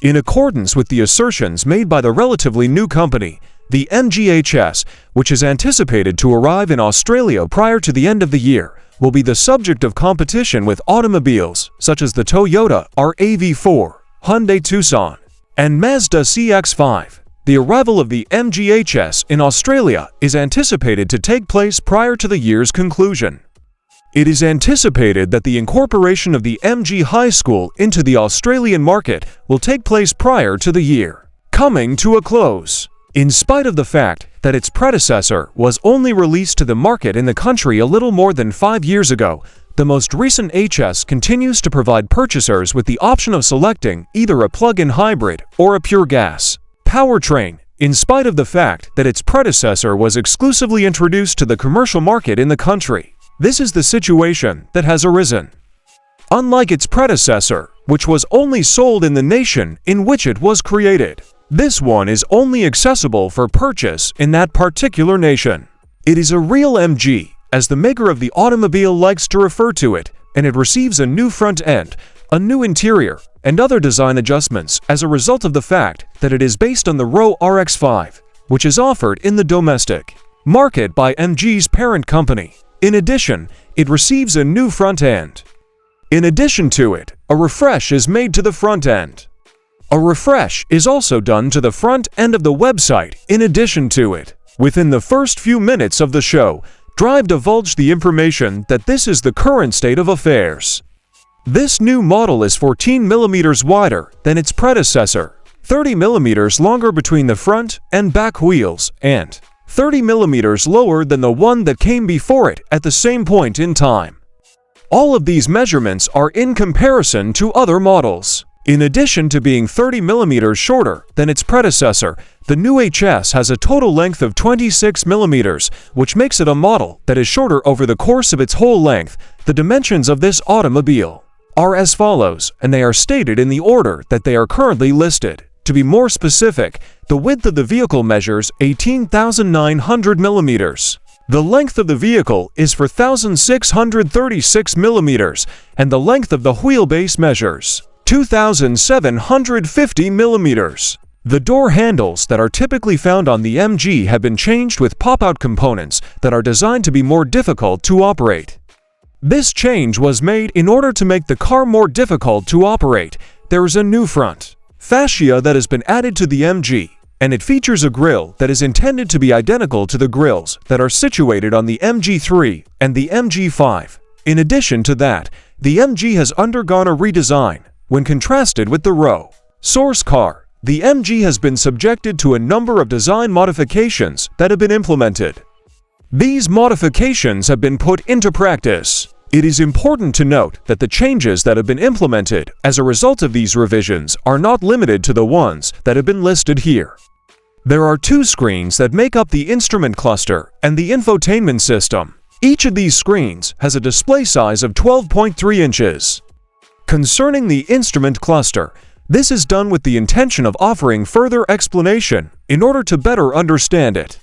In accordance with the assertions made by the relatively new company, the MGHS, which is anticipated to arrive in Australia prior to the end of the year, will be the subject of competition with automobiles such as the Toyota RAV4, Hyundai Tucson, and Mazda CX-5. The arrival of the MGHS in Australia is anticipated to take place prior to the year's conclusion. It is anticipated that the incorporation of the MG High School into the Australian market will take place prior to the year coming to a close. In spite of the fact that its predecessor was only released to the market in the country a little more than 5 years ago, the most recent HS continues to provide purchasers with the option of selecting either a plug-in hybrid or a pure gas powertrain, in spite of the fact that its predecessor was exclusively introduced to the commercial market in the country. This is the situation that has arisen. Unlike its predecessor, which was only sold in the nation in which it was created, this one is only accessible for purchase in that particular nation. It is a real MG, as the maker of the automobile likes to refer to it, and it receives a new front end, a new interior, and other design adjustments as a result of the fact that it is based on the Row RX-5, which is offered in the domestic market by MG's parent company. In addition, it receives a new front end. In addition to it, a refresh is made to the front end. A refresh is also done to the front end of the website in addition to it. Within the first few minutes of the show, Drive divulged the information that this is the current state of affairs. This new model is 14 mm wider than its predecessor, 30 mm longer between the front and back wheels, and 30 mm lower than the one that came before it at the same point in time. All of these measurements are in comparison to other models. In addition to being 30 mm shorter than its predecessor, the new HS has a total length of 26 mm, which makes it a model that is shorter over the course of its whole length. The dimensions of this automobile are as follows, and they are stated in the order that they are currently listed. To be more specific, the width of the vehicle measures 18,900 mm. The length of the vehicle is 4,636 mm, and the length of the wheelbase measures 2,750 mm. The door handles that are typically found on the MG have been changed with pop-out components that are designed to be more difficult to operate. This change was made in order to make the car more difficult to operate. There is a new front fascia that has been added to the MG, and it features a grille that is intended to be identical to the grilles that are situated on the MG3 and the MG5. In addition to that, the MG has undergone a redesign. When contrasted with the Row source car, the MG has been subjected to a number of design modifications that have been implemented. These modifications have been put into practice. It is important to note that the changes that have been implemented as a result of these revisions are not limited to the ones that have been listed here. There are two screens that make up the instrument cluster and the infotainment system. Each of these screens has a display size of 12.3 inches. Concerning the instrument cluster, this is done with the intention of offering further explanation in order to better understand it.